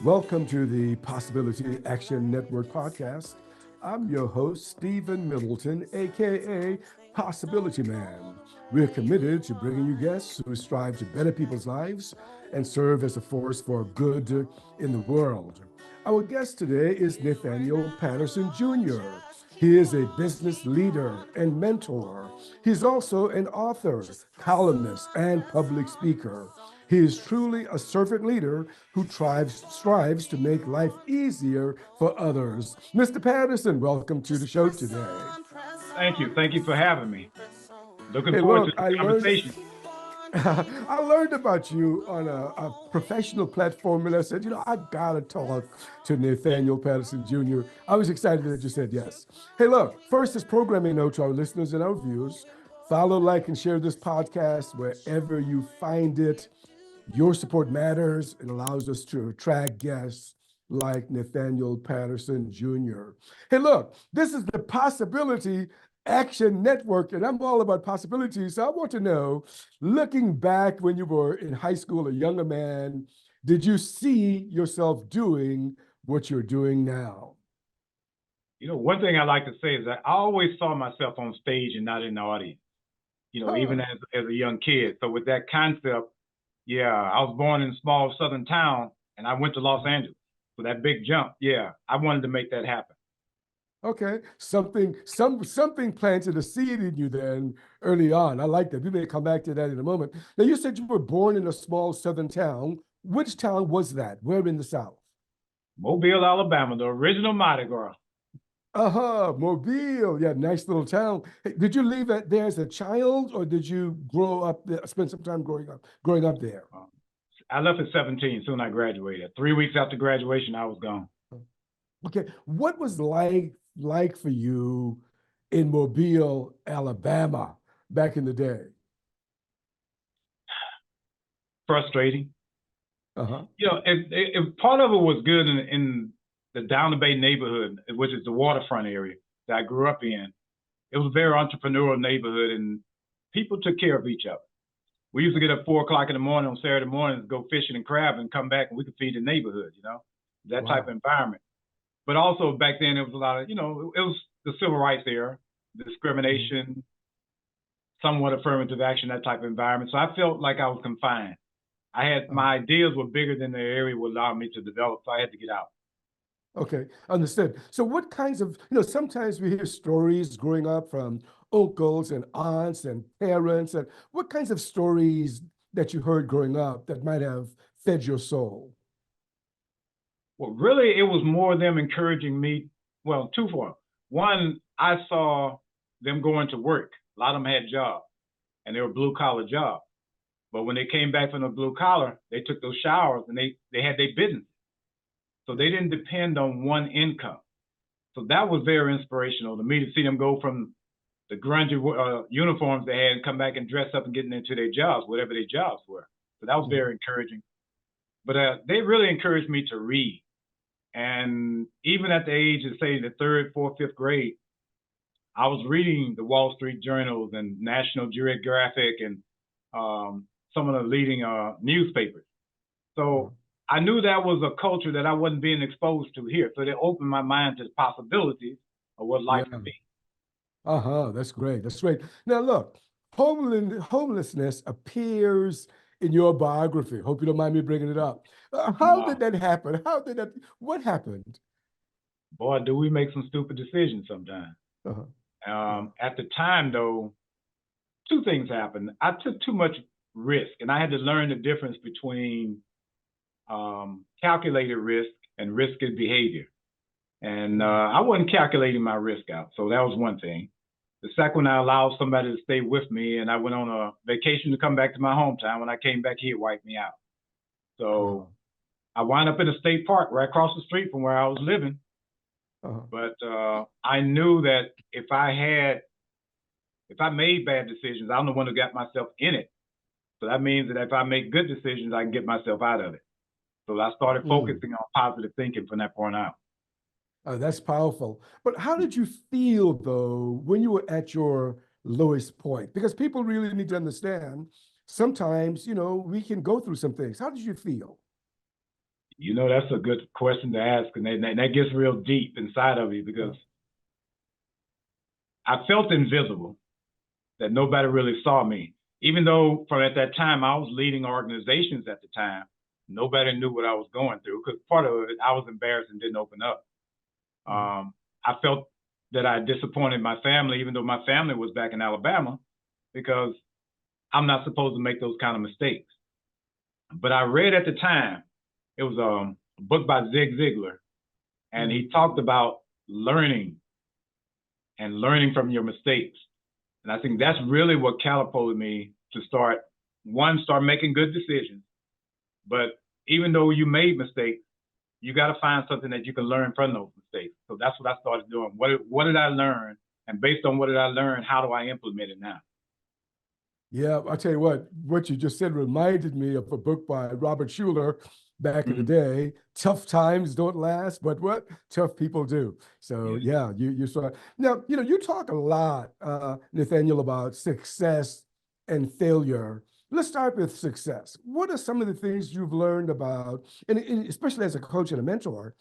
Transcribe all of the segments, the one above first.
Welcome to the Possibility Action Network podcast. I'm your host, Stephen Middleton, aka Possibility Man. We're committed to bringing you guests who strive to better people's lives and serve as a force for good in the world. Our guest today is Nathaniel Patterson Jr. He is a business leader and mentor. He's also an author, columnist, and public speaker. He is truly a servant leader who strives to make life easier for others. Mr. Patterson, welcome to the show today. Thank you. Thank you for having me. Looking Hey, forward to look, the I learned conversation. I learned about you on a professional platform, and I said, I gotta talk to Nathaniel Patterson Jr. I was excited that you said yes. Hey, look, first is programming note to our listeners and our viewers. Follow, like, and share this podcast wherever you find it. Your support matters. It allows us to attract guests like Nathaniel Patterson Jr. Hey, look, this is the Possibility Action Network, and I'm all about possibilities. So I want to know, looking back when you were in high school, a younger man, did you see yourself doing what you're doing now? One thing I like to say is that I always saw myself on stage and not in the audience, even Huh. as a young kid. So with that concept, yeah, I was born in a small southern town and I went to Los Angeles. So that big jump, yeah, I wanted to make that happen. Okay, something planted a seed in you then early on. I like that. We may come back to that in a moment. Now you said you were born in a small southern town. Which town was that? Where in the South? Mobile, Alabama, the original Mardi Gras. Uh-huh, Mobile. Yeah, nice little town. Hey, did you leave it there as a child, or did you grow up there, spend some time growing up there? Um, I left at 17, soon I graduated. 3 weeks after graduation, I was gone. Okay, what was like for you in Mobile, Alabama back in the day? Frustrating. Uh-huh. Part of it was good in the Down the Bay neighborhood, which is the waterfront area that I grew up in. It was a very entrepreneurial neighborhood, and people took care of each other. We used to get up 4 o'clock in the morning on Saturday mornings, go fishing and crabbing, and come back, and we could feed the neighborhood. That type of Wow. environment. But also back then, it was a lot of, it was the civil rights era, Mhm. discrimination, somewhat affirmative action, that type of environment. So I felt like I was confined. I had Uh-huh. my ideas were bigger than the area would allow me to develop, so I had to get out. Okay, understood. So what kinds of, sometimes we hear stories growing up from uncles and aunts and parents, and what kinds of stories that you heard growing up that might have fed your soul? Well, really, it was more them encouraging me. Well, twofold. One, I saw them going to work. A lot of them had jobs, and they were blue collar jobs. But when they came back from the blue collar, they took those showers and they had their business. So they didn't depend on one income. So that was very inspirational to me to see them go from the grungy uniforms they had and come back and dress up and getting into their jobs, whatever their jobs were. So that was Mhm. very encouraging. But they really encouraged me to read. And even at the age of, say, the third, fourth, fifth grade, I was reading the Wall Street Journals and National Geographic and some of the leading newspapers. Uh-huh. So I knew that was a culture that I wasn't being exposed to here. So they opened my mind to the possibilities of what life Yeah. could be. Uh-huh. That's great. That's great. Now look, homelessness appears in your biography. Hope you don't mind me bringing it up. How No, did that happen? What happened? boy, do we make some stupid decisions sometimes. Uh-huh. Yeah. At the time, though, two things happened. I took too much risk, and I had to learn the difference between calculated risk and risky behavior. And Mhm. I wasn't calculating my risk out. So that was one thing. The second one, I allowed somebody to stay with me, and I went on a vacation to come back to my hometown. When I came back, he had wiped me out. Uh-huh. So I wound up in a state park right across the street from where I was living. Uh-huh. But I knew that if I made bad decisions, I'm the one who got myself in it. So that means that if I make good decisions, I can get myself out of it. So I started Mm. focusing on positive thinking from that point out. That's powerful. But how did you feel though when you were at your lowest point? Because people really need to understand sometimes, we can go through some things. How did you feel? You know, that's a good question to ask, and that gets real deep inside of you because I felt invisible, that nobody really saw me. Even though from at that time I was leading organizations at the time, nobody knew what I was going through because part of it, I was embarrassed and didn't open up. I felt that I disappointed my family, even though my family was back in Alabama, because I'm not supposed to make those kind of mistakes. But I read at the time, it was a book by Zig Ziglar, and he talked about learning and learning from your mistakes. And I think that's really what catapulted me to start making good decisions. But even though you made mistakes, you got to find something that you can learn from those mistakes. So that's what I started doing. What did I learn? And based on what did I learn, how do I implement it now? Yeah, I'll tell you what you just said reminded me of a book by Robert Schuller back in the day. Tough times don't last, but what tough people do. So yeah, you saw now, you talk a lot, Nathaniel, about success and failure. Let's start with success. What are some of the things you've learned about, and especially as a coach and a mentor,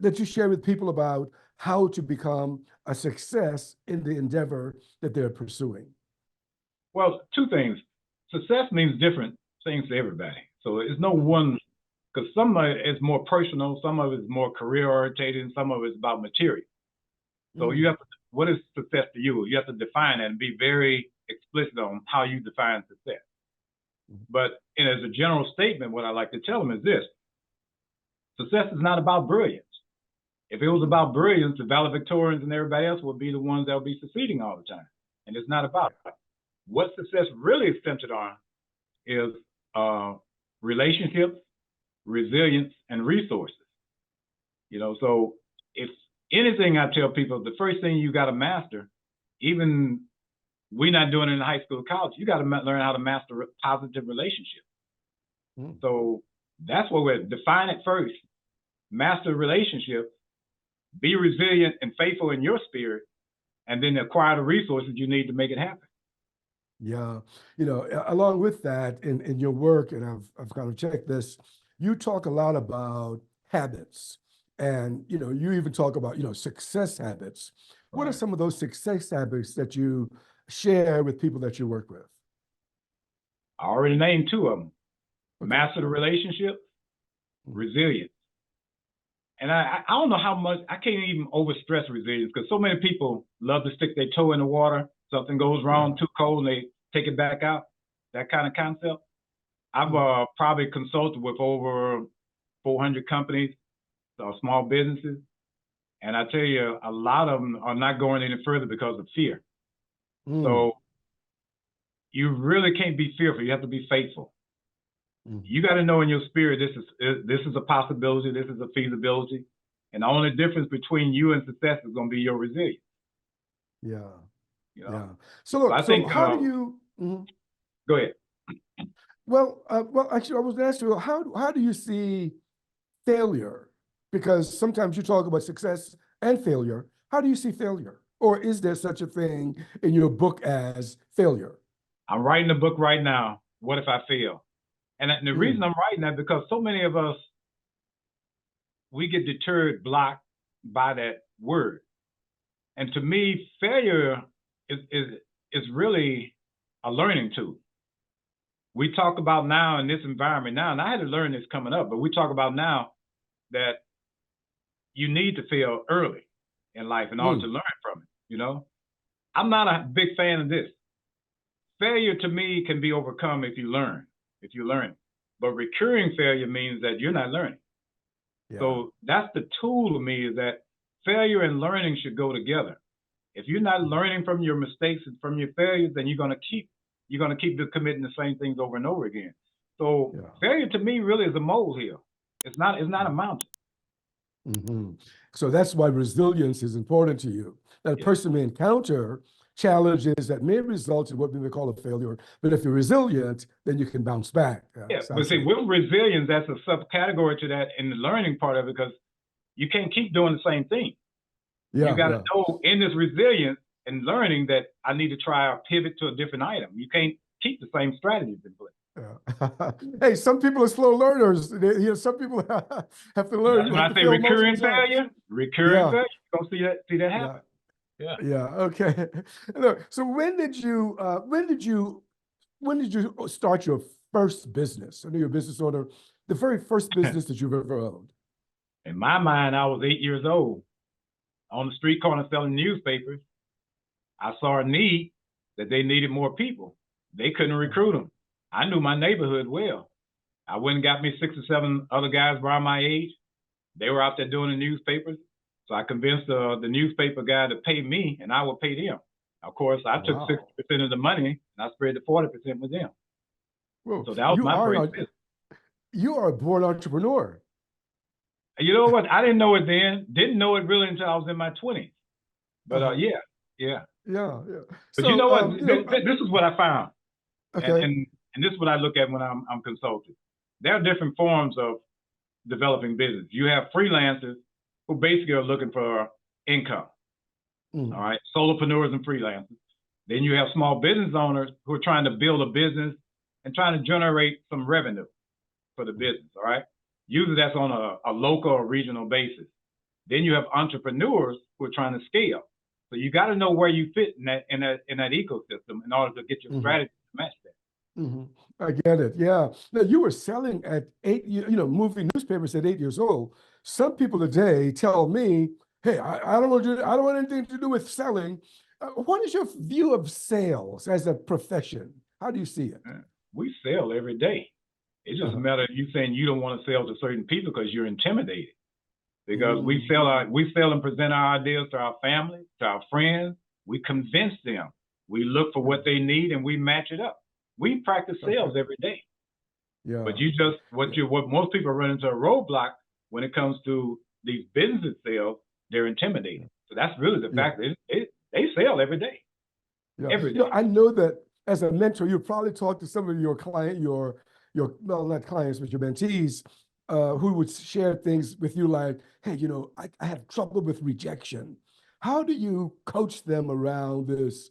that you share with people about how to become a success in the endeavor that they're pursuing? Well, two things. Success means different things to everybody. So it's no one, because some of it is more personal, some of it is more career oriented, and some of it is about material. So you have to, what is success to you? You have to define it and be very explicit on how you define success. But as a general statement, what I like to tell them is this: success is not about brilliance. If it was about brilliance, the valedictorians and everybody else would be the ones that would be succeeding all the time. And it's not about it. What success really is centered on is relationships, resilience, and resources. So if anything I tell people, the first thing you got to master, even we're not doing it in high school, college, you got to learn how to master positive relationships. So that's what we're define it first. Master relationships, be resilient and faithful in your spirit, and then acquire the resources you need to make it happen. Yeah, along with that, in your work, and I've kind of checked this, you talk a lot about habits, and you even talk about success habits. What are some of those success habits that you share with people that you work with? I already named two of them: master the relationship, resilience. And I don't know how much, I can't even overstress resilience because so many people love to stick their toe in the water. Something goes wrong, too cold, and they take it back out. That kind of concept. I've probably consulted with over 400 companies, small businesses. And I tell you, a lot of them are not going any further because of fear. So you really can't be fearful. You have to be faithful. You got to know in your spirit, this is a possibility, this is a feasibility. And the only difference between you and success is going to be your resilience. Yeah. So look, I think, how do you, go ahead. Well, actually, I was going to ask you, how do you see failure? Because sometimes you talk about success and failure. How do you see failure? Or is there such a thing in your book as failure? I'm writing a book right now, What If I Fail? And the reason I'm writing that, because so many of us, we get deterred, blocked by that word. And to me, failure is really a learning tool. We talk about now in this environment now, and I had to learn this coming up, but we talk about now that you need to fail early in life in order to learn from it. I'm not a big fan of this. Failure to me can be overcome if you learn. But recurring failure means that you're not learning. So that's the tool to me, is that failure and learning should go together. If you're not learning from your mistakes and from your failures, then you're going to keep committing the same things over and over again. So failure to me really is a molehill. It's not a mountain. So that's why resilience is important to you. That a person may encounter challenges that may result in what we would call a failure, but if you're resilient, then you can bounce back. But see, with resilience, that's a subcategory to that in the learning part of it, because you can't keep doing the same thing. You got to know in this resilience and learning that I need to try or pivot to a different item. You can't keep the same strategies in place. Yeah. Hey, some people are slow learners. Some people have to learn. That's You when have I to say fail multiple recurring times. failure. Recurring Yeah, failure. You gonna see that yeah, happen. Yeah. yeah. Okay. Look, so when did you start your first business? I know you're a business owner. The very first business that you've ever owned. In my mind, I was 8 years old on the street corner selling newspapers. I saw a need that they needed more people. They couldn't recruit them. I knew my neighborhood well. I went and got me 6 or 7 other guys around my age. They were out there doing the newspapers. So I convinced the newspaper guy to pay me and I would pay them. Of course, I took Wow. 60% of the money and I spread the 40% with them. Well, So that was my first business. you are a born entrepreneur. You know what? I didn't know it then. Didn't know it really until I was in my 20s. But Uh-huh. yeah, yeah. Yeah, yeah. But you So, know what? This is what I found. And, okay. and and this is what I look at when I'm consulting. There are different forms of developing business. You have freelancers who basically are looking for income. All right, solopreneurs and freelancers. Then you have small business owners who are trying to build a business and trying to generate some revenue for the business. All right, usually that's on a local or regional basis. Then you have entrepreneurs who are trying to scale. So you got to know where you fit in that ecosystem in order to get your strategy to match that. Mm-hmm. I get it. Yeah. Now you were selling at 8, moving newspapers at 8 years old. Some people today tell me, "Hey, I don't want to. I don't want anything to do with selling." What is your view of sales as a profession? How do you see it? We sell every day. It's just a matter of you saying you don't want to sell to certain people because you're intimidated. Because we sell and present our ideas to our family, to our friends. We convince them. We look for what they need and we match it up. We practice sales every day. Yeah. But what most people run into a roadblock when it comes to these business sales, they're intimidated. So that's really the fact that they sell every day. Yeah. Every day. I know that as a mentor, you probably talk to some of your well, not clients, but your mentees, who would share things with you like, hey, I have trouble with rejection. How do you coach them around this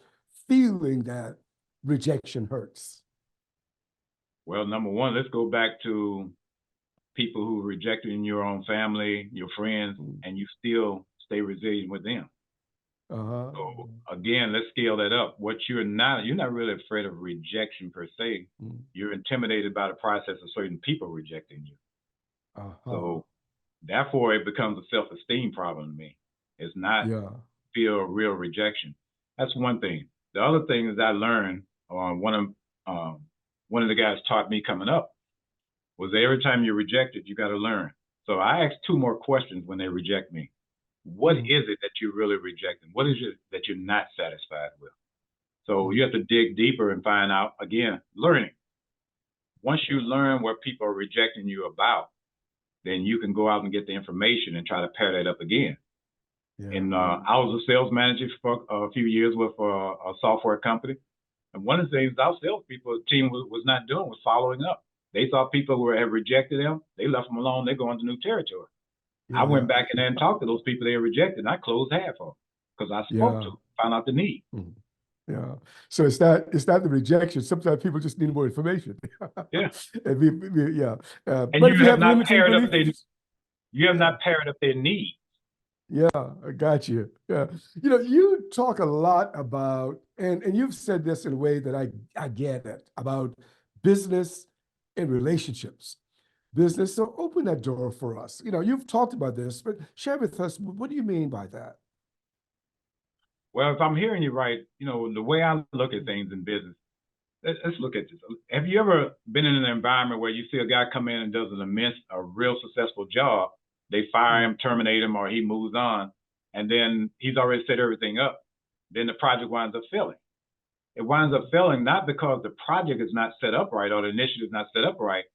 feeling that rejection hurts? Well, number one, let's go back to people who rejected in your own family, your friends, and you still stay resilient with them. So again, let's scale that up. You're not really afraid of rejection per se. You're intimidated by the process of certain people rejecting you. So therefore it becomes a self-esteem problem to me. It's not fear of real rejection. That's one thing. The other thing is I learned one of the guys taught me coming up was that every time you're rejected, you got to learn. So I ask 2 more questions when they reject me. What is it that you're really rejecting? What is it that you're not satisfied with? So you have to dig deeper and find out, again, learning. Once you learn what people are rejecting you about, then you can go out and get the information and try to pair that up again. And I was a sales manager for a few years with a software company. And one of the things our salespeople team was not doing was following up. They saw people who had rejected them. They left them alone. They go into new territory. I went back in there and talked to those people they rejected, and I closed half of them because I spoke to them, found out the need. Yeah. So it's not the rejection. Sometimes people just need more information. Yeah. And And but you if you have have not limiting paired up beliefs, not paired up their needs. Yeah, I got you. Yeah. You talk a lot about, and you've said this in a way that I get it, about business and relationships. Business. So open that door for us. You've talked about this, but share with us, what do you mean by that? Well, if I'm hearing you right, the way I look at things in business, let's look at this. Have you ever been in an environment where you see a guy come in and does a real successful job? They fire him, terminate him, or he moves on, and then he's already set everything up. Then the project winds up failing. It winds up failing not because the project is not set up right or the initiative is not set up right,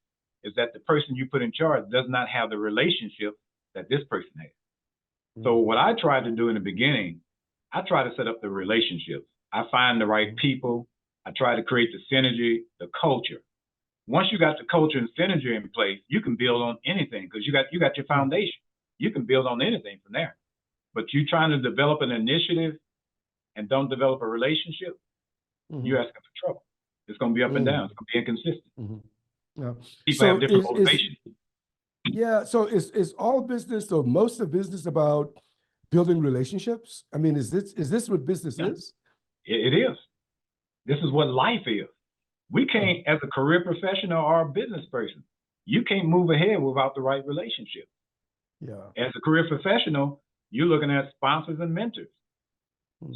is that the person you put in charge does not have the relationship that this person has. So what I tried to do in the beginning, I try to set up the relationships. I find the right people. I try to create the synergy, the culture. Once you got the culture and synergy in place, you can build on anything because you got your foundation. You can build on anything from there. But you trying to develop an initiative and don't develop a relationship, you're asking for trouble. It's going to be up and down. It's going to be inconsistent. Yeah. People have So different motivations. is all business or most of business about building relationships? I mean, is this what business is? It is. This is what life is. We can't, as a career professional or a business person, you can't move ahead without the right relationship. Yeah. As a career professional, you're looking at sponsors and mentors.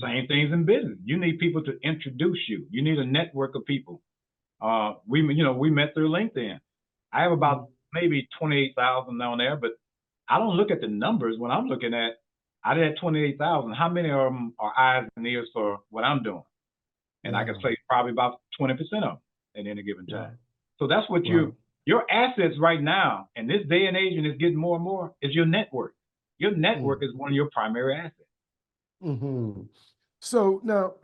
Same things in business. You need people to introduce you. You need a network of people. We met through LinkedIn. I have about maybe 28,000 on there, but I don't look at the numbers when I'm looking at, out of that 28,000, how many of them are eyes and ears for what I'm doing? And I can say probably about 20% of them at any given time. So that's what your assets right now, in this day and age, and it's getting more and more, is your network. Your network is one of your primary assets. So now,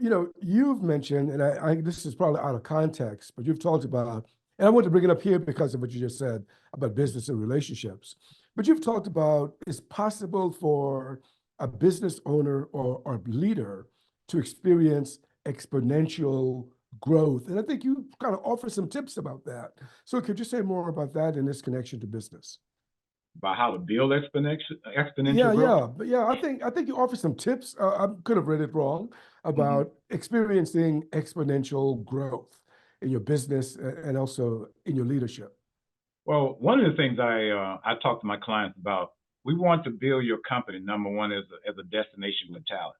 you've mentioned, and I this is probably out of context, but you've talked about, and I want to bring it up here because of what you just said about business and relationships. But you've talked about it's possible for a business owner or leader to experience exponential growth. And I think you kind of offer some tips about that. So could you say more about that in this connection to business? About how to build exponential growth? I think you offer some tips. I could have read it wrong about experiencing exponential growth in your business and also in your leadership. Well, one of the things I talk to my clients about, we want to build your company, number one, as a destination for talent.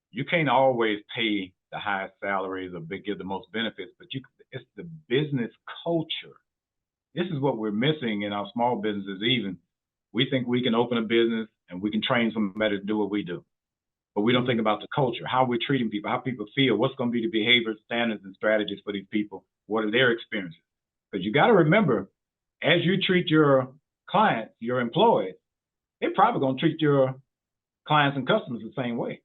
You can't always pay the highest salaries or give the most benefits, but it's the business culture. This is what we're missing in our small businesses even. We think we can open a business and we can train somebody to do what we do. But we don't think about the culture, how we're treating people, how people feel, what's going to be the behaviors, standards, and strategies for these people, what are their experiences. Because you got to remember, as you treat your clients, your employees, they're probably going to treat your clients and customers the same way.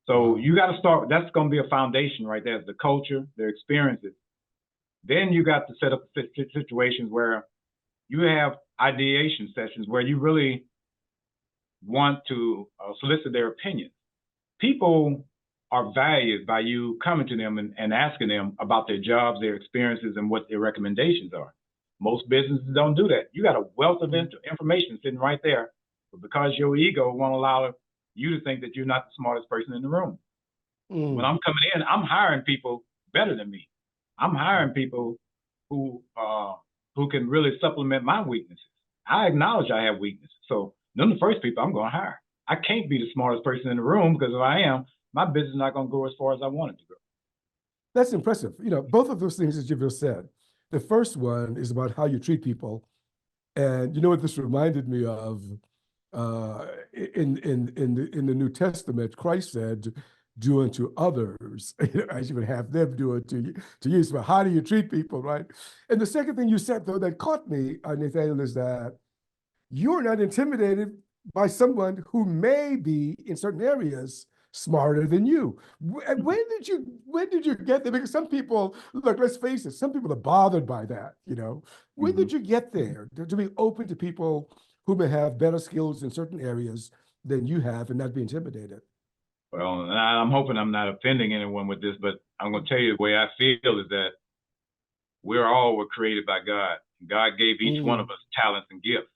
So you got to start, that's going to be a foundation right there, the culture, their experiences. Then you got to set up situations where you have ideation sessions where you really want to solicit their opinions. People are valued by you coming to them and asking them about their jobs, their experiences, and what their recommendations are. Most businesses don't do that. You got a wealth of information sitting right there, but because your ego won't allow you to think that you're not the smartest person in the room. When I'm coming in, I'm hiring people better than me. I'm hiring people who can really supplement my weaknesses. I acknowledge I have weaknesses. So them the first people I'm going to hire. I can't be the smartest person in the room because if I am, my business is not going to go as far as I want it to go. That's impressive. Both of those things that you've just said. The first one is about how you treat people. And you know what this reminded me of? In the New Testament, Christ said, do unto others as you would have them do it to you. So how do you treat people, right? And the second thing you said, though, that caught me, Nathaniel, is that you're not intimidated by someone who may be, in certain areas, smarter than you. When did you get there? Because some people, look, let's face it, some people are bothered by that, When did you get there to be open to people who may have better skills in certain areas than you have and not be intimidated? Well, I'm hoping I'm not offending anyone with this, but I'm going to tell you the way I feel is that were created by God. God gave each one of us talents and gifts.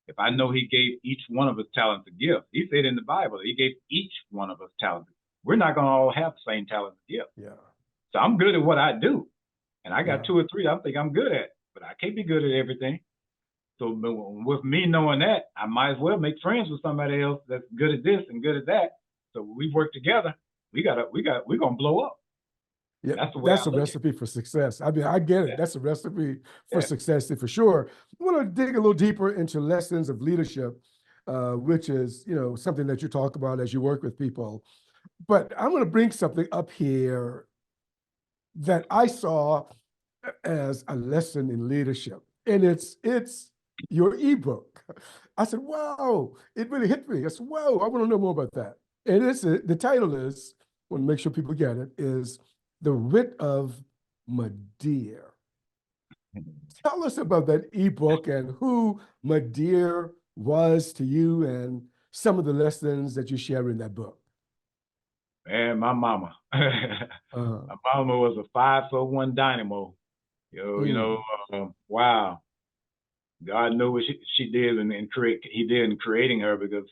If I know he gave each one of us talents and gifts, he said in the Bible, he gave each one of us talents. We're not going to all have the same talents and gifts. Yeah. So I'm good at what I do. And I got 2 or 3 I think I'm good at, but I can't be good at everything. So with me knowing that, I might as well make friends with somebody else that's good at this and good at that. So we work together. We're gonna blow up. Yeah, that's a recipe for success. I mean, I get it. That's a recipe for success for sure. I want to dig a little deeper into lessons of leadership, which is, something that you talk about as you work with people. But I'm going to bring something up here that I saw as a lesson in leadership, and it's your ebook. I said, wow, it really hit me. I said, whoa, I want to know more about that. And the title is, I want to make sure people get it, is The Wit of Madeir. Tell us about that ebook and who Madeir was to you and some of the lessons that you share in that book. Man, my mama. Uh, My mama was a 5-foot-1 dynamo. mm, Wow. God knew what she did he did in creating her, because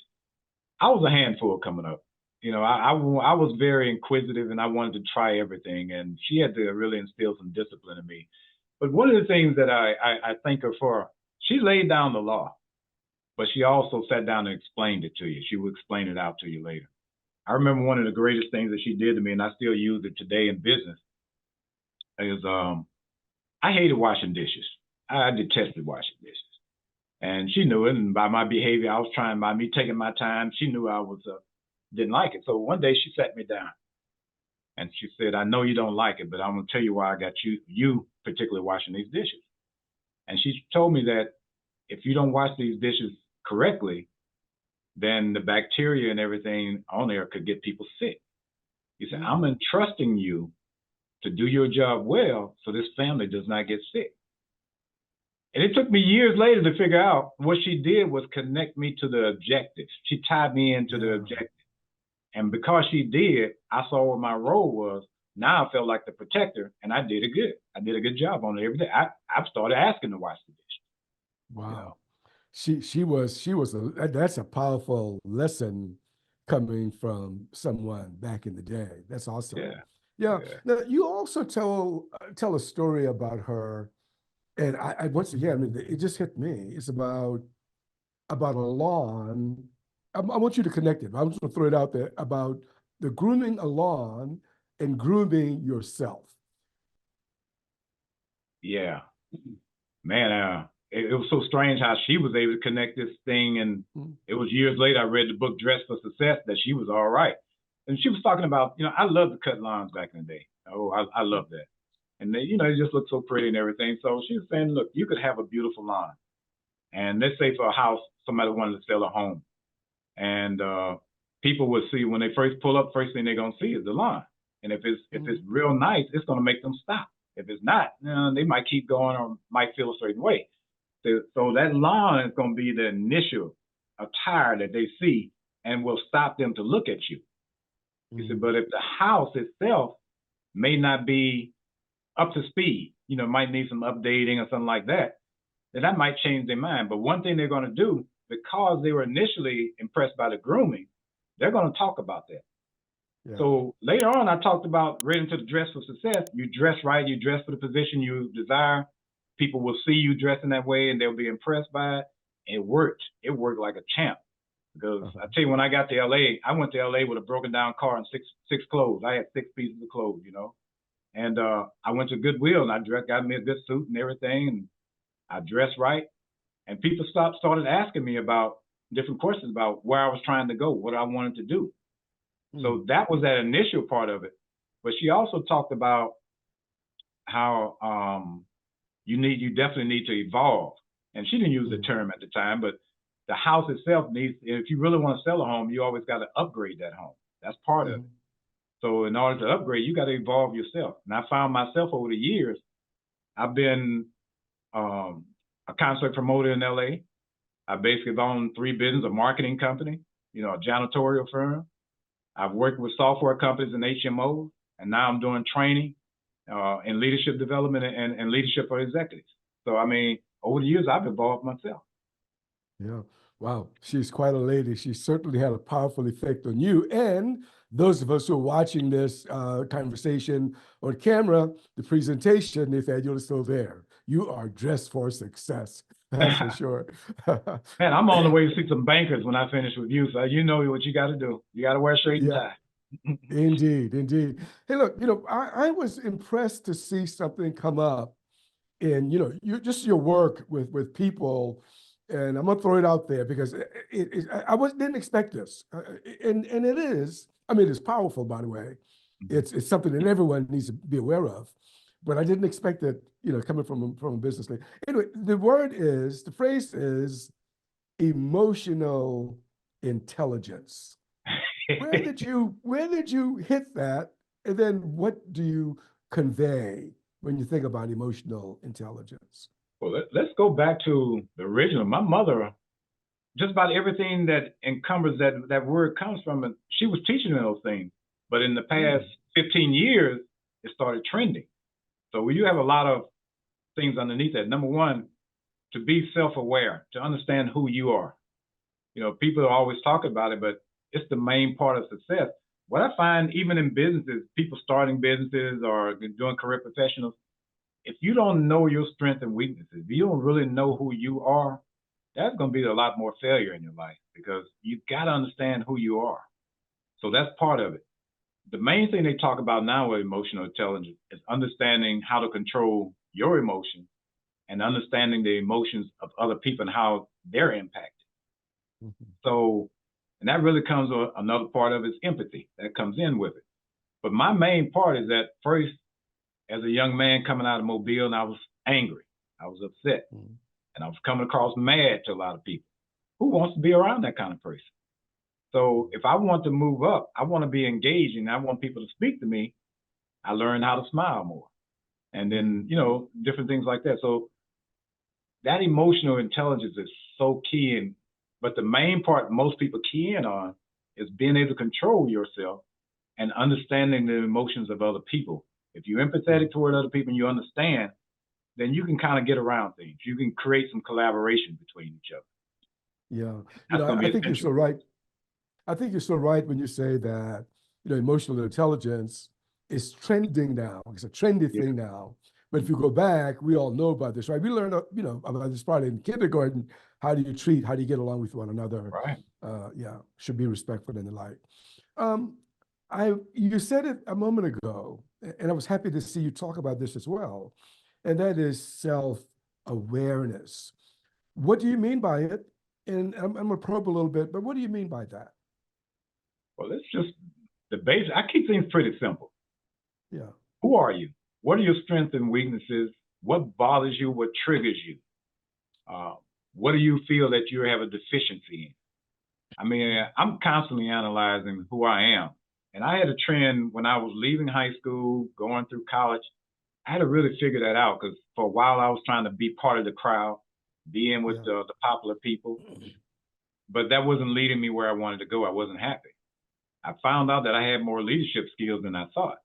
I was a handful coming up. I was very inquisitive and I wanted to try everything. And she had to really instill some discipline in me. But one of the things that I thank her for, she laid down the law, but she also sat down and explained it to you. She would explain it out to you later. I remember one of the greatest things that she did to me, and I still use it today in business, is I hated washing dishes. I detested washing dishes. And she knew it. And by my behavior, by me taking my time, she knew I was didn't like it. So one day she sat me down and she said, "I know you don't like it, but I'm gonna tell you why I got you particularly washing these dishes." And she told me that if you don't wash these dishes correctly, then the bacteria and everything on there could get people sick. He said, "I'm mm, entrusting you to do your job well so this family does not get sick." And it took me years later to figure out what she did was connect me to the objective. She tied me into the yeah. objective. And because she did, I saw what my role was. Now I felt like the protector, and I did it good. I did a good job on it every day. I've started asking to wash the dishes. Wow. She was that's a powerful lesson coming from someone back in the day. That's awesome. Yeah, Yeah. yeah, Now you also tell a story about her, and I once again, I mean, it just hit me. It's about a lawn. I want you to connect it. I'm just gonna throw it out there about the grooming a lawn and grooming yourself. yeah. Man, it was so strange how she was able to connect this thing. And Mm, it was years later I read the book Dress for Success that she was all right. And she was talking about, I love to cut lawns back in the day. Oh, I love that. And they, it just looked so pretty and everything. So she was saying, look, you could have a beautiful lawn. And let's say for a house, somebody wanted to sell a home. And people would see when they first pull up, first thing they're gonna see is the lawn. And if it's mm, real nice, it's gonna make them stop. If it's not, they might keep going or might feel a certain way. So that lawn is gonna be the initial attire that they see and will stop them to look at you. He said, mm, but if the house itself may not be up to speed, might need some updating or something like that, then that might change their mind. But one thing they're going to do, because they were initially impressed by the grooming, they're going to talk about that. yeah. So later on, I talked about right into the dress for success. You dress right, you dress for the position you desire. People will see you dressing that way and they'll be impressed by it. It worked. It worked like a champ. Because Uh-huh. I tell you, when I got to LA, I went to LA with a broken down car and six clothes. I had 6 pieces of clothes. And I went to Goodwill and got me a good suit and everything. And I dressed right. And people started asking me about different questions about where I was trying to go, what I wanted to do. Mm, So that was that initial part of it. But she also talked about how you definitely need to evolve. And she didn't use the mm, term at the time, but the house itself needs, if you really want to sell a home, you always got to upgrade that home. That's part of it. mm, So in order to upgrade, you got to evolve yourself. And I found myself over the years, I've been um, a concert promoter in LA. I basically owned 3 businesses, a marketing company, a janitorial firm. I've worked with software companies and HMOs, and now I'm doing training in leadership development and leadership for executives. So, I mean, over the years, I've evolved myself. yeah. Wow. She's quite a lady. She certainly had a powerful effect on you. And those of us who are watching this conversation on camera, the presentation, Nathaniel, is still there. You are dressed for success. That's for sure. Man, I'm on the way to see some bankers when I finish with you. So you know what you got to do. You got to wear a straight and Yeah, tie. indeed, indeed. Hey, look, I was impressed to see something come up in, just your work with people. And I'm gonna throw it out there because didn't expect this, and it is. I mean, it's powerful, by the way. It's something that everyone needs to be aware of, but I didn't expect it, coming from a business leader. Anyway, the phrase is emotional intelligence. Where did you hit that? And then what do you convey when you think about emotional intelligence? Well, let's go back to the original. My mother, just about everything that encumbers that word comes from, she was teaching me those things. But in the past 15 years, it started trending. So you have a lot of things underneath that. Number one, to be self-aware, to understand who you are. You know, people always talk about it, but it's the main part of success. What I find, even in businesses, people starting businesses or doing career professionals, if you don't know your strengths and weaknesses, if you don't really know who you are, that's going to be a lot more failure in your life, because you've got to understand who you are. So that's part of it. The main thing they talk about now with emotional intelligence is understanding how to control your emotions and understanding the emotions of other people and how they're impacted. So, and that really comes with another part of it is empathy that comes in with it. But my main part is that first, as a young man coming out of Mobile, and I was angry, I was upset, and I was coming across mad to a lot of people. Who wants to be around that kind of person? So if I want to move up, I want to be engaging, I want people to speak to me, I learned how to smile more. And then, you know, different things like that. So that emotional intelligence is so key. But the main part most people key in on is being able to control yourself and understanding the emotions of other people. If you're empathetic toward other people and you understand, then you can kind of get around things. You can create some collaboration between each other. Yeah, That's going to be I think you're so right. I think you're so right when you say that, you know, emotional intelligence is trending now. It's a trendy thing now. But if you go back, we all know about this, right? We learned, you know, about this probably in kindergarten. How do you get along with one another? Right. Should be respectful and the like. You said it a moment ago, and I was happy to see you talk about this as well, and that is self-awareness. What do you mean by it? And I'm going to probe a little bit, but what do you mean by that? Well, it's just the basic. I keep things pretty simple. Yeah. Who are you? What are your strengths and weaknesses? What bothers you? What triggers you? What do you feel that you have a deficiency in? I mean, I'm constantly analyzing who I am. And I had a trend when I was leaving high school, going through college. I had to really figure that out, because for a while I was trying to be part of the crowd, be in with the popular people. But that wasn't leading me where I wanted to go. I wasn't happy. I found out that I had more leadership skills than I thought.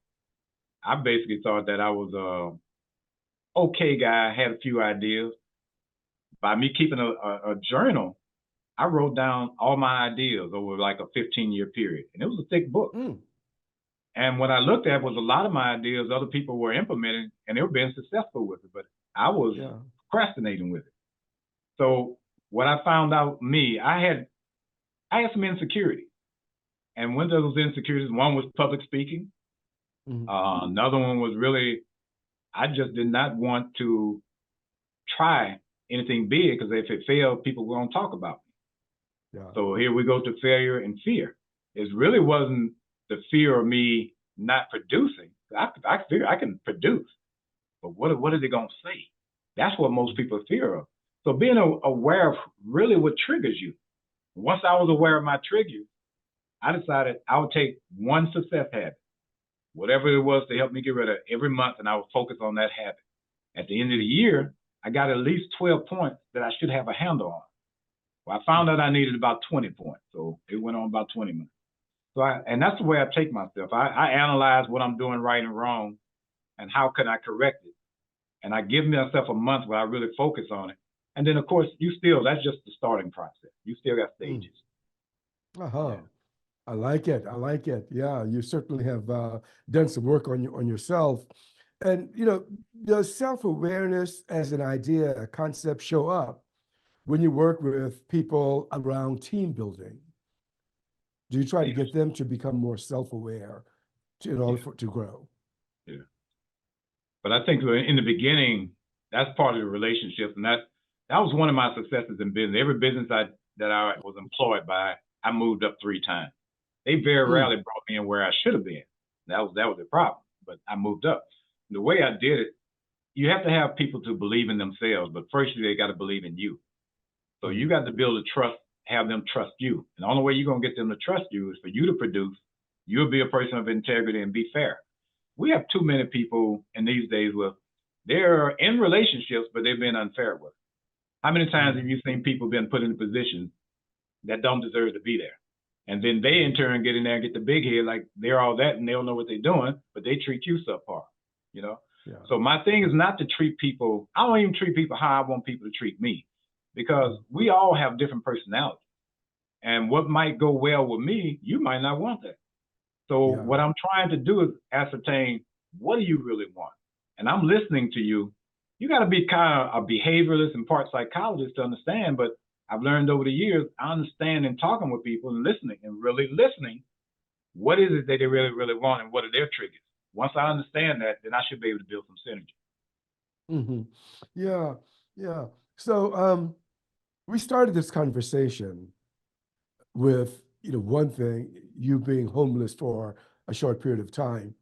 I basically thought that I was a okay guy, had a few ideas. By me keeping a journal, I wrote down all my ideas over like a 15-year period. And it was a thick book. And what I looked at was a lot of my ideas other people were implementing, and they were being successful with it. But I was procrastinating with it. So what I found out, I had some insecurity. And one of those insecurities, one was public speaking. Another one was really, I just did not want to try anything big, because if it failed, people were going to talk about me. So here we go to failure and fear. It really wasn't the fear of me not producing. I figure I can produce, but what are they going to say? That's what most people fear of. So being aware of really what triggers you. Once I was aware of my triggers, I decided I would take one success habit, whatever it was, to help me get rid of every month, and I would focus on that habit. At the end of the year, I got at least 12 points that I should have a handle on. Well, I found out I needed about 20 points, so it went on about 20 months. So and that's the way I take myself. I analyze what I'm doing right and wrong, and how can I correct it. And I give myself a month where I really focus on it. And then, of course, that's just the starting process. You still got stages. I like it. I like it. Yeah, you certainly have done some work on yourself. And, you know, does self-awareness as an idea, a concept, show up when you work with people around team building? Do you try to get them to become more self-aware in order to grow? Yeah. But I think in the beginning, that's part of the relationship. And that was one of my successes in business. Every business that I was employed by, I moved up 3 times. They very rarely brought me in where I should have been. That was the problem. But I moved up. The way I did it, you have to have people to believe in themselves, but first they got to believe in you. So you got to build a trust, have them trust you. And the only way you're going to get them to trust you is for you to produce. You'll be a person of integrity and be fair. We have too many people in these days where they're in relationships, but they've been unfair with. How many times have you seen people been put in positions that don't deserve to be there? And then they in turn get in there and get the big head, like they're all that and they don't know what they're doing, but they treat you subpar, you know? Yeah. So my thing is not to treat people, I don't even treat people how I want people to treat me, because we all have different personalities. And what might go well with me, you might not want that. So what I'm trying to do is ascertain, what do you really want? And I'm listening to you. You got to be kind of a behavioralist and part psychologist to understand, but I've learned over the years, I understand in talking with people and listening and really listening, what is it that they really, really want and what are their triggers? Once I understand that, then I should be able to build some synergy. Yeah, yeah. So we started this conversation with, one thing, you being homeless for a short period of time.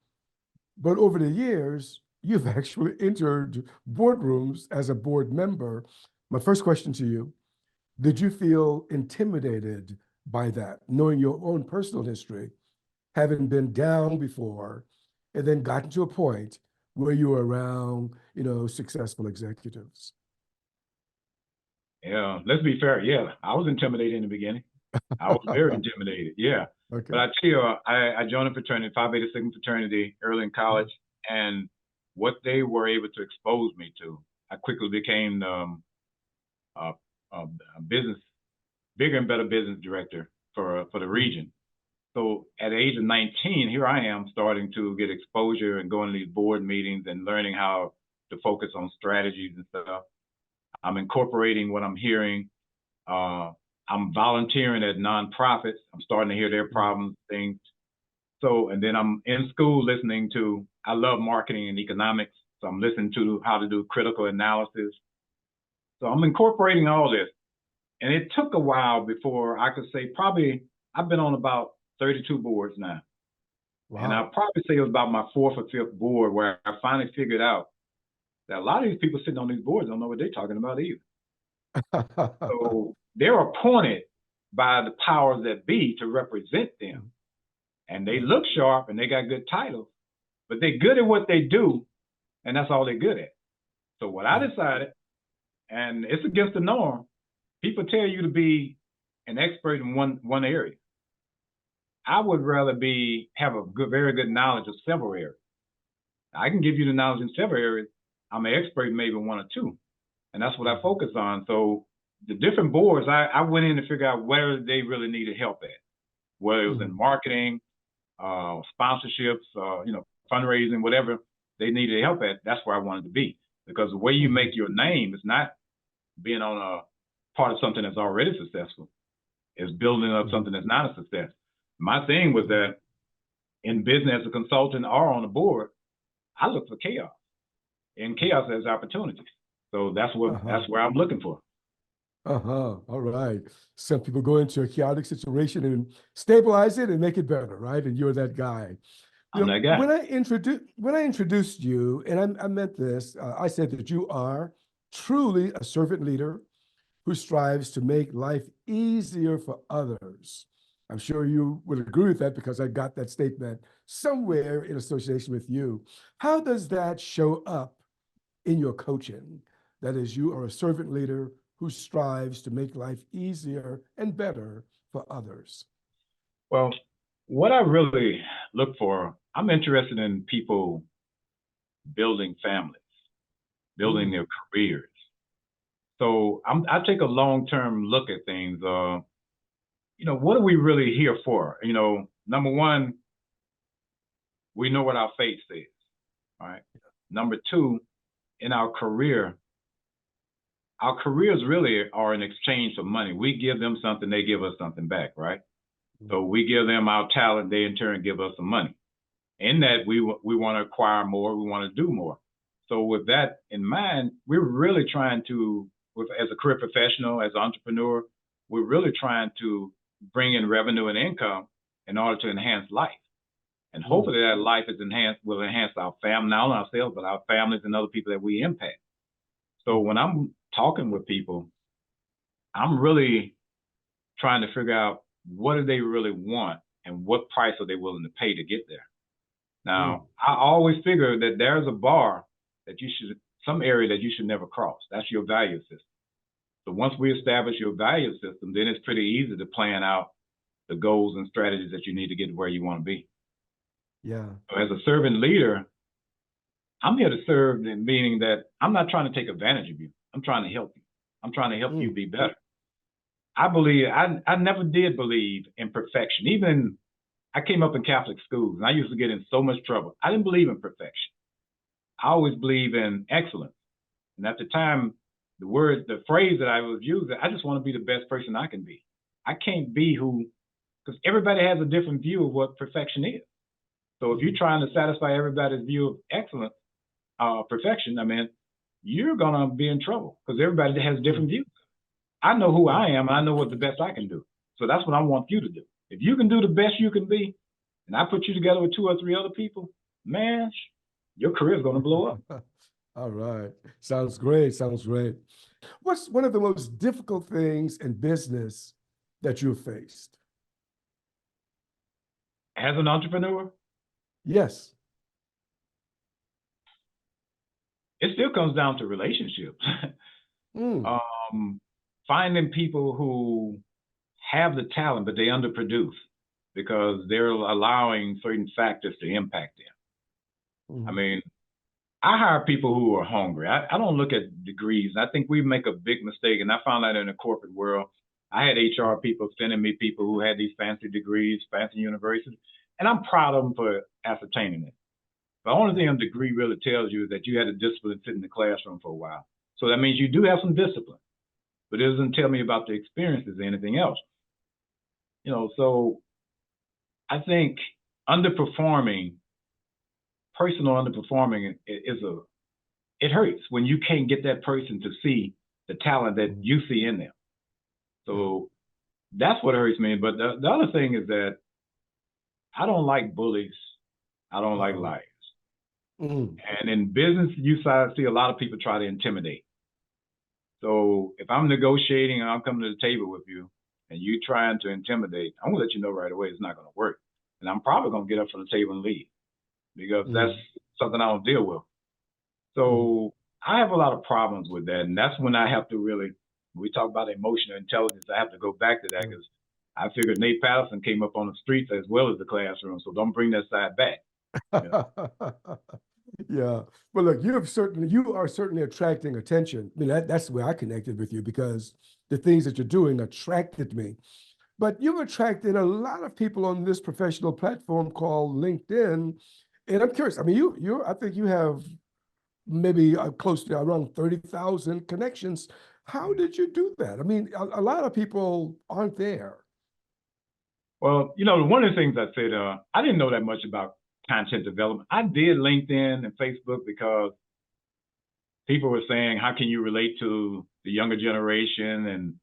But over the years, you've actually entered boardrooms as a board member. My first question to you, did you feel intimidated by that, knowing your own personal history, having been down before, and then gotten to a point where you were around, successful executives? Yeah, let's be fair. Yeah, I was intimidated in the beginning. I was very intimidated. Yeah. Okay. But I tell you, I joined a fraternity, Phi Beta Sigma fraternity, early in college, and what they were able to expose me to, I quickly became a business, bigger and better business director for the region. So at the age of 19, here I am starting to get exposure and going to these board meetings and learning how to focus on strategies and stuff. I'm incorporating what I'm hearing. I'm volunteering at nonprofits. I'm starting to hear their problems, things. So, and then I'm in school listening to, I love marketing and economics. So I'm listening to how to do critical analysis. So I'm incorporating all this. And it took a while before I could say, probably, I've been on about 32 boards now. Wow. And I'll probably say it was about my fourth or fifth board where I finally figured out that a lot of these people sitting on these boards don't know what they're talking about either. So they're appointed by the powers that be to represent them. And they look sharp and they got good titles, but they're good at what they do, and that's all they're good at. So what I decided, and it's against the norm, people tell you to be an expert in one area. I would rather have a very good knowledge of several areas. I can give you the knowledge in several areas. I'm an expert in maybe one or two, and that's what I focus on. So the different boards, I went in to figure out where they really needed help at, whether it was in marketing, sponsorships, fundraising, whatever they needed help at. That's where I wanted to be, because the way you make your name is not being on a part of something that's already successful. It's building up something that's not a success. My thing was that in business as a consultant or on the board, I look for chaos, and chaos has opportunities. So that's where I'm looking for. All right. Some people go into a chaotic situation and stabilize it and make it better, right? And you're that guy. I'm that guy. When I introduced you, and I meant this, I said that you are truly a servant leader who strives to make life easier for others. I'm sure you would agree with that, because I got that statement somewhere in association with you. How does that show up in your coaching? That is, you are a servant leader who strives to make life easier and better for others. Well, what I really look for, I'm interested in people building families, building their careers. So I take a long-term look at things. What are we really here for? Number one, we know what our faith says, all right? Number two, in our careers really are in exchange for money. We give them something, they give us something back, right? So we give them our talent, they in turn give us some money. In that, we want to acquire more, we want to do more. So with that in mind, we're really trying to, as a career professional, as an entrepreneur, we're really trying to bring in revenue and income in order to enhance life. And hopefully that life will enhance our family, not only ourselves, but our families and other people that we impact. So when I'm talking with people, I'm really trying to figure out what do they really want and what price are they willing to pay to get there. Now, I always figure that there's a bar that some area that you should never cross. That's your value system. So once we establish your value system, then it's pretty easy to plan out the goals and strategies that you need to get to where you want to be. Yeah. So as a servant leader, I'm here to serve, meaning that I'm not trying to take advantage of you. I'm trying to help you. I'm trying to help you be better. I never did believe in perfection. Even I came up in Catholic schools and I used to get in so much trouble. I didn't believe in perfection. I always believe in excellence. And at the time, the phrase that I was using, I just want to be the best person I can be. I can't be because everybody has a different view of what perfection is. So if you're trying to satisfy everybody's view of excellence, perfection, I mean, you're going to be in trouble because everybody has different views. I know who I am, and I know what the best I can do. So that's what I want you to do. If you can do the best you can be, and I put you together with 2 or 3 other people, man, your career is going to blow up. All right. Sounds great. Sounds great. What's one of the most difficult things in business that you've faced? As an entrepreneur? Yes. It still comes down to relationships. Finding people who have the talent, but they underproduce because they're allowing certain factors to impact them. I mean, I hire people who are hungry. I don't look at degrees. I think we make a big mistake, and I found that in the corporate world. I had HR people sending me people who had these fancy degrees, fancy universities, and I'm proud of them for ascertaining it. The only thing a degree really tells you is that you had a discipline to sit in the classroom for a while. So that means you do have some discipline, but it doesn't tell me about the experiences or anything else. So I think personal underperforming it hurts when you can't get that person to see the talent that you see in them. So that's what hurts me. But the other thing is that I don't like bullies. I don't like liars. And in business, you see a lot of people try to intimidate. So if I'm negotiating and I'm coming to the table with you and you trying to intimidate, I'm gonna let you know right away it's not gonna work. And I'm probably gonna get up from the table and leave because that's something I don't deal with. So I have a lot of problems with that. And that's when I have to really, when we talk about emotional intelligence, I have to go back to that because I figured Nate Patterson came up on the streets as well as the classroom. So don't bring that side back. Yeah. Well, look, you are certainly attracting attention. I mean, that's the way I connected with you because the things that you're doing attracted me. But you've attracted a lot of people on this professional platform called LinkedIn. And I'm curious, I mean, I think you have maybe close to around 30,000 connections. How did you do that? I mean, a lot of people aren't there. Well, one of the things I said, I didn't know that much about content development. I did LinkedIn and Facebook because people were saying, how can you relate to the younger generation? And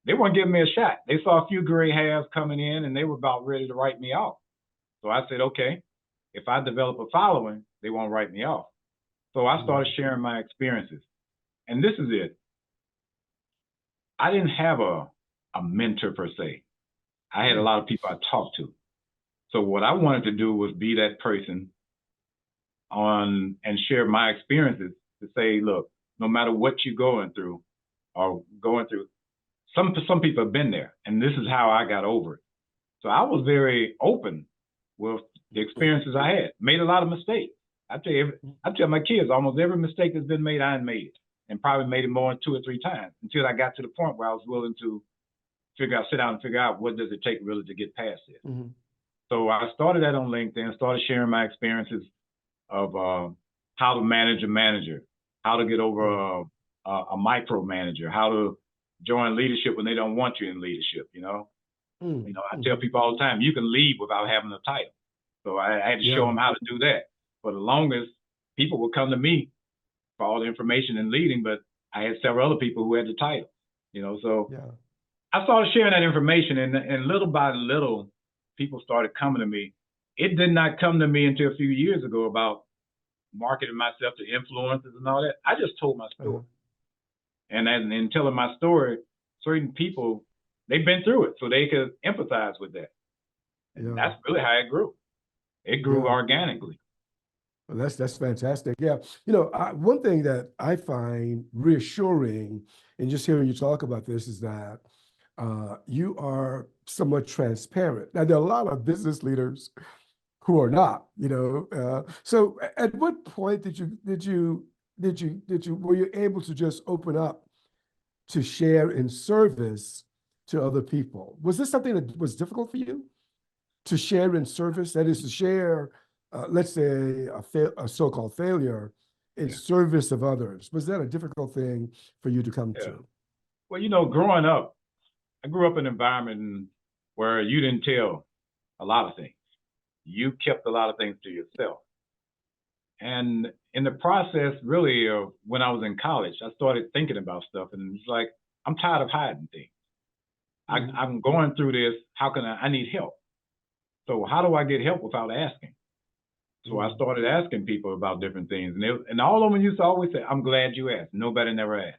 they weren't giving me a shot. They saw a few gray hairs coming in and they were about ready to write me off. So I said, okay, if I develop a following, they won't write me off. So I started sharing my experiences. And this is it. I didn't have a mentor per se. I had a lot of people I talked to. So what I wanted to do was be that person and share my experiences to say, look, no matter what you're going through, some people have been there, and this is how I got over it. So I was very open with the experiences I had. Made a lot of mistakes. I tell my kids almost every mistake that's been made, I made it, and probably made it more than 2 or 3 times until I got to the point where I was willing to sit down and figure out what does it take really to get past it. So I started that on LinkedIn, started sharing my experiences of how to manage a manager, how to get over a micromanager, how to join leadership when they don't want you in leadership. I tell people all the time, you can lead without having a title. So I had to show them how to do that. For the longest, people would come to me for all the information in leading, but I had several other people who had the title. I started sharing that information, and little by little, people started coming to me. It did not come to me until a few years ago about marketing myself to influencers and all that. I just told my story. And in telling my story, certain people, they've been through it, so they could empathize with that. And that's really how it grew. It grew organically. Well, that's fantastic. Yeah. One thing that I find reassuring in just hearing you talk about this is that you are somewhat transparent. Now, there are a lot of business leaders who are not, so at what point were you able to just open up to share in service to other people? Was this something that was difficult for you to share in service? That is to share, let's say, a so-called failure in Yeah. service of others. Was that a difficult thing for you to come Yeah. to? Well, growing up, I grew up in an environment where you didn't tell a lot of things. You kept a lot of things to yourself. And in the process, really, of when I was in college, I started thinking about stuff, and it's like, I'm tired of hiding things. I'm going through this. How can I need help. So how do I get help without asking? So I started asking people about different things. And all of them used to always say, I'm glad you asked. Nobody never asked.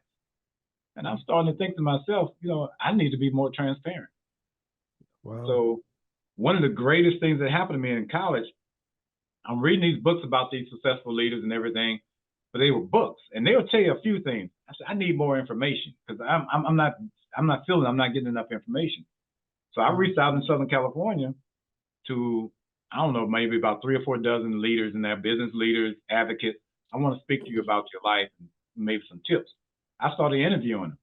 And I'm starting to think to myself, I need to be more transparent. Wow. So one of the greatest things that happened to me in college, I'm reading these books about these successful leaders and everything, but they were books, and they'll tell you a few things. I said, I need more information because I'm not feeling I'm not getting enough information. So I reached out in Southern California to, I don't know, maybe about 3 or 4 dozen leaders and their business leaders, advocates. I want to speak to you about your life and maybe some tips. I started interviewing them,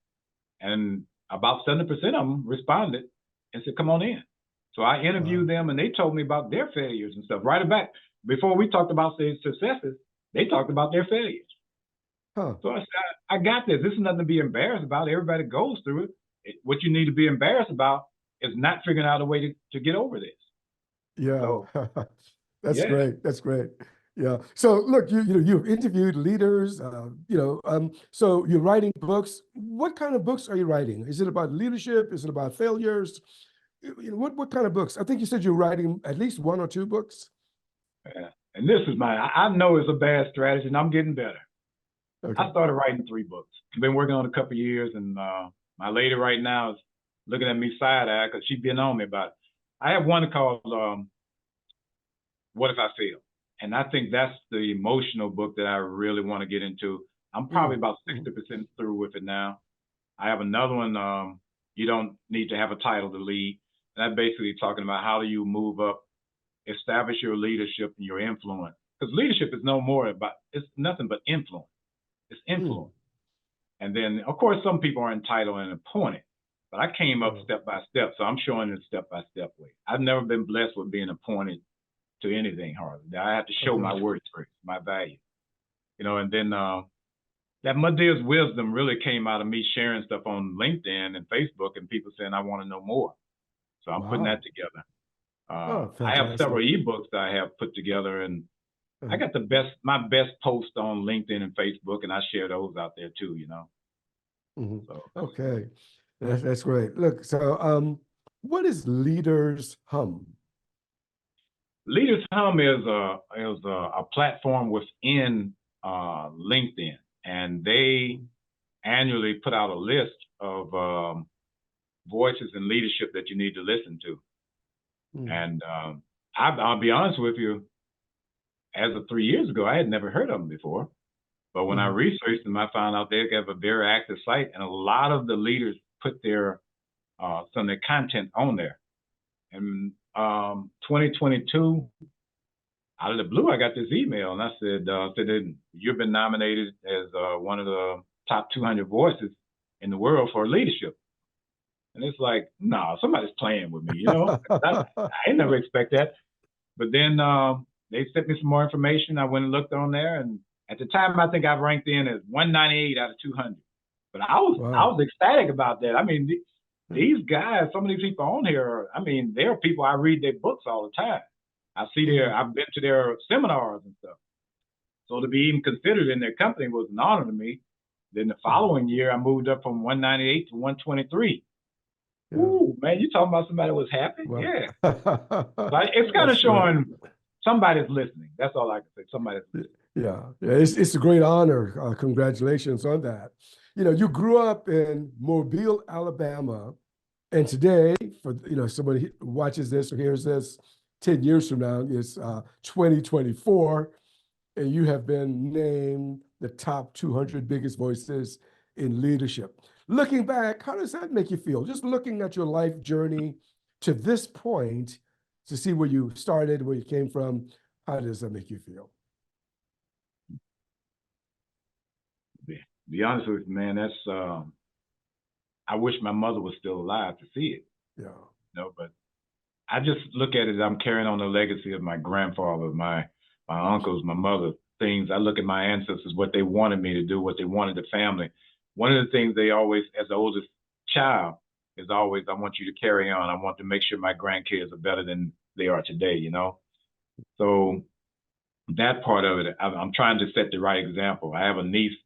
and about 70% of them responded and said, come on in. So I interviewed them, and they told me about their failures and stuff. Right back before we talked about their successes, they talked about their failures. Huh. So I said, I got this. This is nothing to be embarrassed about. Everybody goes through it. What you need to be embarrassed about is not figuring out a way to get over this. Yeah, So, that's yeah. great. That's great. Yeah. So look, you've interviewed leaders, so you're writing books. What kind of books are you writing? Is it about leadership? Is it about failures? What kind of books? I think you said you're writing at least 1 or 2 books. Yeah. And this is I know it's a bad strategy, and I'm getting better. Okay. I started writing 3 books. I've been working on a couple of years, and my lady right now is looking at me side-eye because she's been on me about it. I have one called What If I Fail? And I think that's the emotional book that I really want to get into. I'm probably about 60% through with it now. I have another one, You Don't Need to Have a Title to Lead. And I'm basically talking about how do you move up, establish your leadership and your influence. Because leadership is no more about, it's nothing but influence. It's influence. And then, of course, some people are entitled and appointed, but I came up step by step. So I'm showing it step-by-step way. I've never been blessed with being appointed to anything hardly. I have to show my worth first, my value. And then that Madea's wisdom really came out of me sharing stuff on LinkedIn and Facebook and people saying, I want to know more. So I'm putting that together. I have several eBooks that I have put together, and I got my best post on LinkedIn and Facebook, and I share those out there too, So, okay. That's great. Look, so what is LeadersHum? LeadersHum is a platform within LinkedIn, and they annually put out a list of voices in leadership that you need to listen to. And I'll be honest with you, as of 3 years ago, I had never heard of them before. But when I researched them, I found out they have a very active site, and a lot of the leaders put their some of their content on there. And 2022, out of the blue, I got this email, and I said you've been nominated as one of the top 200 voices in the world for leadership. And it's like, nah, somebody's playing with me, I didn't never expect that. But then they sent me some more information. I went and looked on there, and at the time, I think I ranked in as 198 out of 200. But I was ecstatic about that. I mean, these guys, some of these people on here, they're people I read their books all the time. I've been to their seminars and stuff. So to be even considered in their company was an honor to me. Then the following year, I moved up from 198 to 123. Ooh, man, you talking about somebody that was happy? Wow. Yeah. But it's kind of showing somebody's listening. That's all I can say. Somebody's listening. Yeah, it's a great honor. Congratulations on that. You grew up in Mobile, Alabama, and today, for somebody who watches this or hears this 10 years from now, it's 2024, and you have been named the top 200 biggest voices in leadership. Looking back, how does that make you feel? Just looking at your life journey to this point to see where you started, where you came from, how does that make you feel? Be honest with you, man, that's I wish my mother was still alive to see it. Yeah. But I just look at it, I'm carrying on the legacy of my grandfather, my uncles, my mother, things. I look at my ancestors, what they wanted me to do, what they wanted the family. One of the things they always, as the oldest child, is always, I want you to carry on. I want to make sure my grandkids are better than they are today, So that part of it, I'm trying to set the right example. I have a niece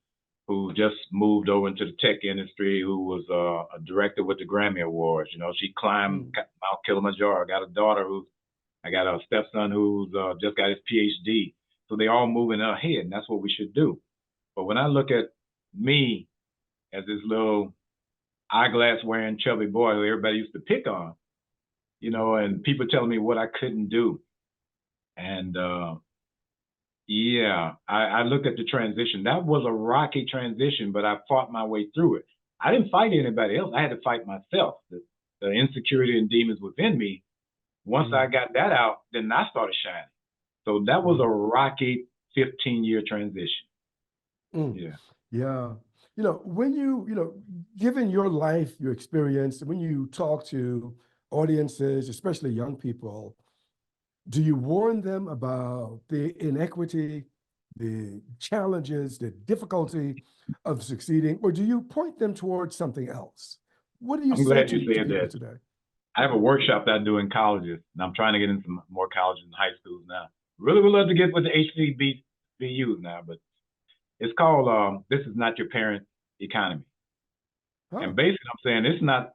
who just moved over into the tech industry, who was a director with the Grammy Awards. She climbed Mount Kilimanjaro. I got a stepson who's just got his PhD. So they all moving ahead, and that's what we should do. But when I look at me as this little eyeglass wearing chubby boy who everybody used to pick on, and people telling me what I couldn't do. And I look at the transition. That was a rocky transition, but I fought my way through it. I didn't fight anybody else. I had to fight myself. The insecurity and demons within me. Once I got that out, then I started shining. So that was a rocky 15-year transition. Yeah. Yeah. When given your life, your experience, when you talk to audiences, especially young people, do you warn them about the inequity, the challenges, the difficulty of succeeding, or do you point them towards something else? What do you I'm say glad to you said people that. today? I have a workshop that I do in colleges, and I'm trying to get into more colleges and high schools now. Really would love to get with the HBCUs now, but it's called This Is Not Your Parents' Economy. And basically I'm saying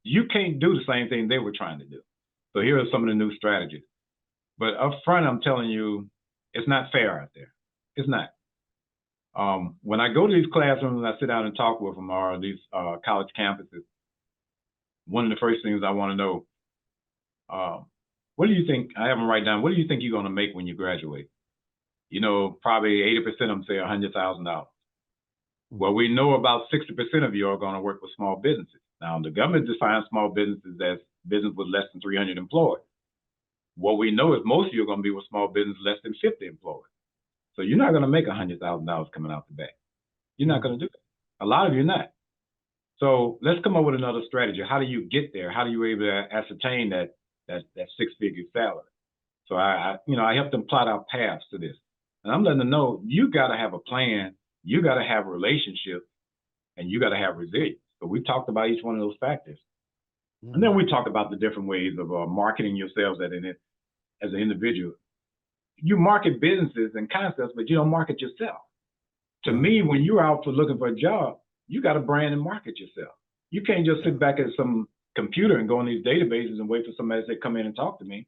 you can't do the same thing they were trying to do. So here are some of the new strategies. But up front, I'm telling you, it's not fair out there. It's not. When I go to these classrooms and I sit down and talk with them, or these college campuses, one of the first things I want to know, what do you think? I have them write down. What do you think you're going to make when you graduate? Probably 80% of them say $100,000. Well, we know about 60% of you are going to work with small businesses. Now, the government defines small businesses as business with less than 300 employees. What we know is most of you are going to be with small business less than 50 employees. So you're not going to make $100,000 coming out the back. You're not going to do that. A lot of you are not. So let's come up with another strategy. How do you get there? How do you able to ascertain that six-figure salary? So I help them plot out paths to this. And I'm letting them know you got to have a plan, you got to have relationships, and you got to have resilience. So we talked about each one of those factors. And then we talked about the different ways of marketing yourselves as an individual. You market businesses and concepts, but you don't market yourself. To me, when you're out for looking for a job, you got to brand and market yourself. You can't just sit back at some computer and go in these databases and wait for somebody to say, come in and talk to me.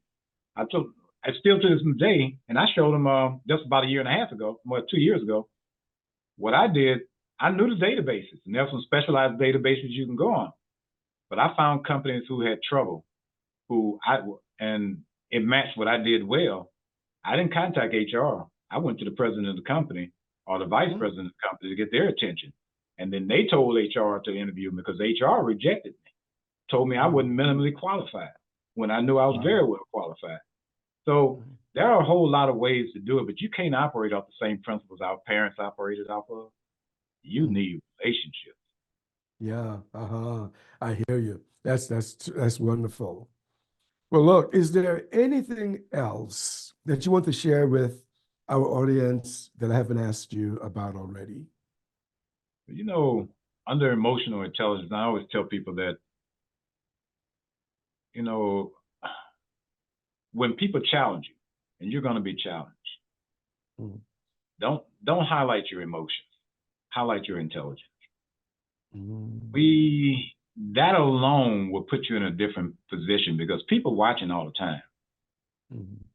I still to this day, and I showed them just about a year and a half ago, 2 years ago, what I did. I knew the databases, and there's some specialized databases you can go on. But I found companies who had trouble, and it matched what I did well. I didn't contact HR. I went to the president of the company or the vice president of the company to get their attention. And then they told HR to interview me because HR rejected me, told me I wasn't minimally qualified when I knew I was very well qualified. So there are a whole lot of ways to do it, but you can't operate off the same principles our parents operated off of. You need relationships. Yeah, I hear you. That's wonderful. Well, look, is there anything else that you want to share with our audience that I haven't asked you about already? Under emotional intelligence, I always tell people that, when people challenge you, and you're going to be challenged, don't highlight your emotions, highlight your intelligence. That alone will put you in a different position because people watching all the time.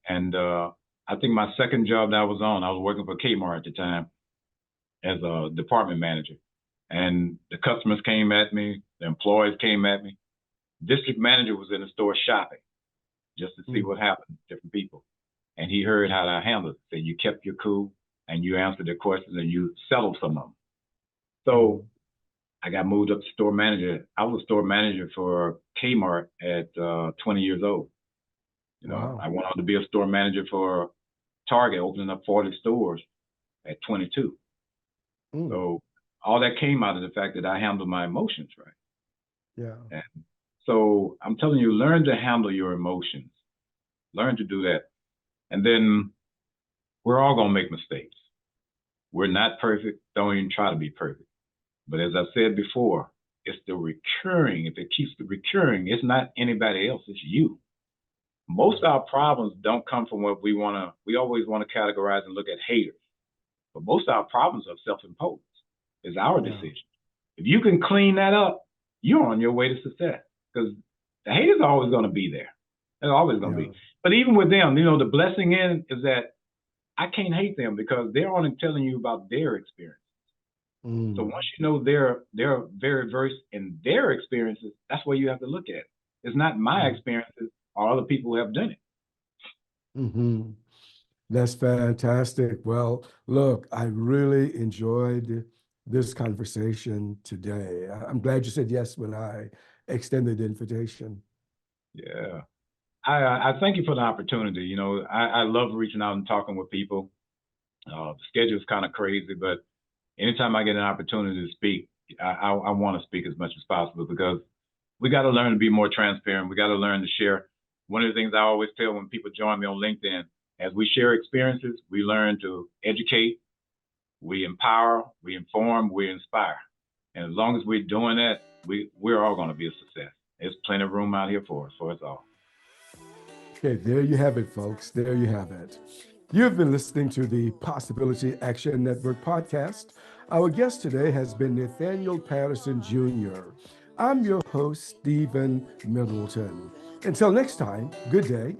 And I think my second job that I was working for Kmart at the time as a department manager. And the customers came at me, the employees came at me. District manager was in the store shopping just to see what happened to different people. And he heard how I handled it. So you kept your cool and you answered their questions and you settled some of them. So I got moved up to store manager. I was store manager for Kmart at 20 years old. You know, Wow. I went on to be a store manager for Target, opening up 40 stores at 22. Mm. So all that came out of the fact that I handled my emotions right. Yeah. And so I'm telling you, learn to handle your emotions. Learn to do that. And then we're all going to make mistakes. We're not perfect. Don't even try to be perfect. But as I said before, it's the recurring. If it keeps recurring, it's not anybody else, it's you. Most of our problems don't come from what we always want to categorize and look at haters. But most of our problems are self-imposed. It's our decision. If you can clean that up, you're on your way to success. Because the haters are always going to be there. They're always going to be. But even with them, you know, the blessing is that I can't hate them because they're only telling you about their experience. Mm. So once you know they're very versed in their experiences, that's what you have to look at. It's not my experiences or other people who have done it. Mm-hmm. That's fantastic. Well, look, I really enjoyed this conversation today. I'm glad you said yes when I extended the invitation. Yeah. I thank you for the opportunity. You know, I love reaching out and talking with people. The schedule is kind of crazy, but anytime I get an opportunity to speak, I want to speak as much as possible because we got to learn to be more transparent. We got to learn to share. One of the things I always tell when people join me on LinkedIn, as we share experiences, we learn to educate, we empower, we inform, we inspire. And as long as we're doing that, we're all going to be a success. There's plenty of room out here for us all. Okay, there you have it, folks. There you have it. You've been listening to the Possibility Action Network podcast. Our guest today has been Nathaniel Patterson Jr. I'm your host, Stephen Middleton. Until next time, good day